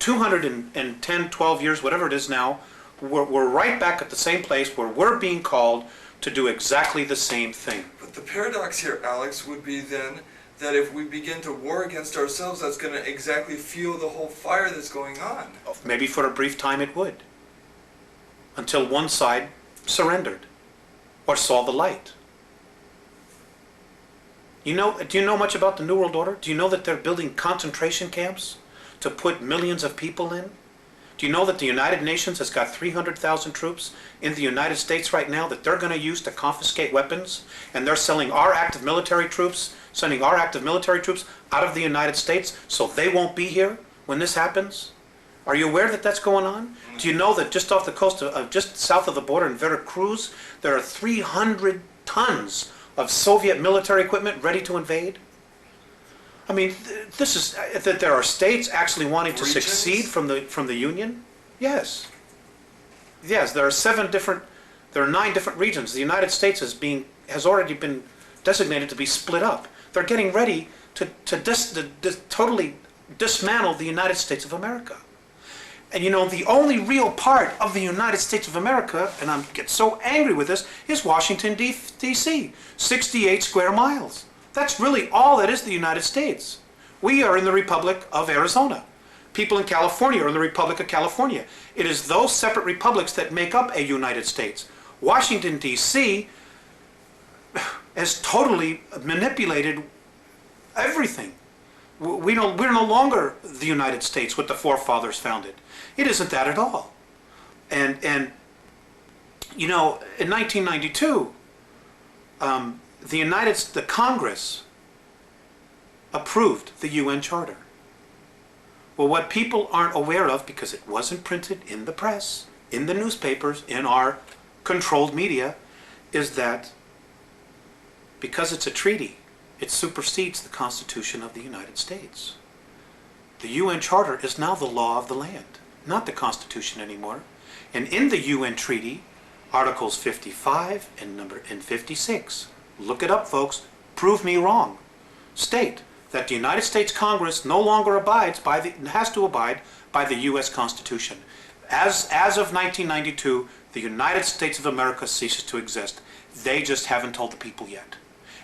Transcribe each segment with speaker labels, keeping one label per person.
Speaker 1: 210, 12 years, whatever it is now, we're right back at the same place where we're being called to do exactly the same thing.
Speaker 2: But the paradox here, Alex, would be then that if we begin to war against ourselves, that's going to exactly fuel the whole fire that's going on.
Speaker 1: Maybe for a brief time it would, until one side surrendered or saw the light. Do you know much about the New World Order? Do you know that they're building concentration camps to put millions of people in? Do you know that the United Nations has got 300,000 troops in the United States right now that they're going to use to confiscate weapons? And they're sending our active military troops out of the United States so they won't be here when this happens? Are you aware that that's going on? Do you know that just off the coast of just south of the border in Veracruz, there are 300 tons of Soviet military equipment ready to invade? I mean, this is that there are states actually wanting to succeed from the Union. Yes, there are 9 different regions. The United States has already been designated to be split up. They're getting ready to totally dismantle the United States of America. And the only real part of the United States of America, and I get so angry with this, is Washington, D.C., 68 square miles. That's really all that is the United States. We are in the Republic of Arizona. People in California are in the Republic of California. It is those separate republics that make up a United States. Washington, D.C. has totally manipulated everything. We're no longer the United States, what the forefathers founded. It isn't that at all. And in 1992, the Congress approved the UN Charter. Well, what people aren't aware of, because it wasn't printed in the press, in the newspapers, in our controlled media, is that because it's a treaty, it supersedes the Constitution of the United States. The UN Charter is now the law of the land, not the Constitution anymore. And in the UN Treaty, Articles 55 and 56, look it up, folks, prove me wrong, state that the United States Congress no longer has to abide by the U.S. Constitution. As of 1992, the United States of America ceases to exist. They just haven't told the people yet.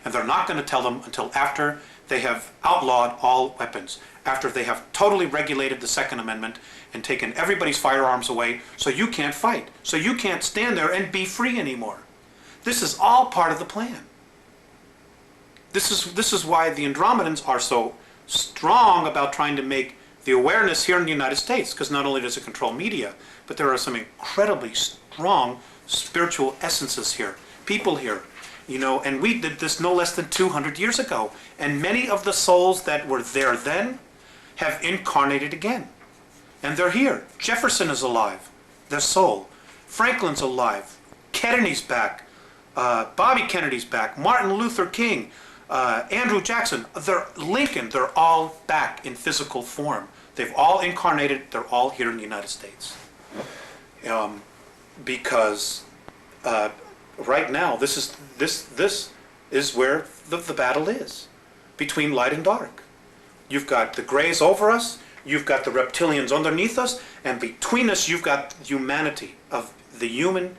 Speaker 1: And they're not going to tell them until after they have outlawed all weapons, after they have totally regulated the Second Amendment and taken everybody's firearms away, so you can't fight, so you can't stand there and be free anymore. This is all part of the plan. This is why the Andromedans are so strong about trying to make the awareness here in the United States, because not only does it control media, but there are some incredibly strong spiritual essences here, people here. And we did this no less than 200 years ago. And many of the souls that were there then have incarnated again. And they're here. Jefferson is alive, their soul. Franklin's alive. Kennedy's back. Bobby Kennedy's back. Martin Luther King. Andrew Jackson. Lincoln. They're all back in physical form. They've all incarnated. They're all here in the United States. Because right now, this is where the battle is, between light and dark. You've got the grays over us, you've got the reptilians underneath us, and between us you've got humanity of the human.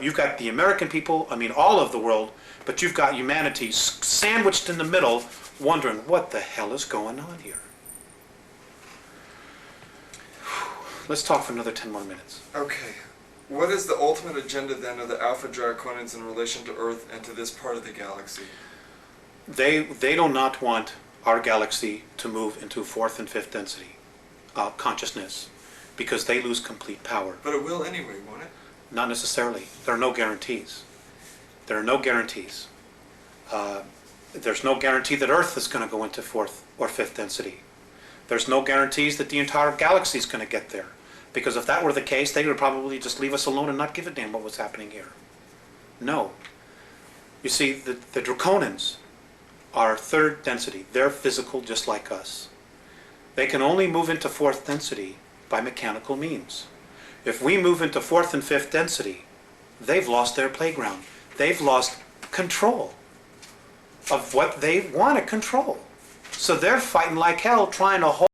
Speaker 1: You've got the American people, all of the world, but you've got humanity sandwiched in the middle, wondering what the hell is going on here. Let's talk for another 10 more minutes.
Speaker 2: Okay. What is the ultimate agenda then of the Alpha Draconans in relation to Earth and to this part of the galaxy?
Speaker 1: They do not want our galaxy to move into 4th and 5th density consciousness, because they lose complete power.
Speaker 2: But it will anyway, won't it?
Speaker 1: Not necessarily. There are no guarantees. There are no guarantees. There's no guarantee that Earth is going to go into 4th or 5th density. There's no guarantees that the entire galaxy is going to get there. Because if that were the case, they would probably just leave us alone and not give a damn what was happening here. No. You see, the Draconans are 3rd density. They're physical just like us. They can only move into 4th density by mechanical means. If we move into 4th and 5th density, they've lost their playground. They've lost control of what they want to control. So they're fighting like hell, trying to hold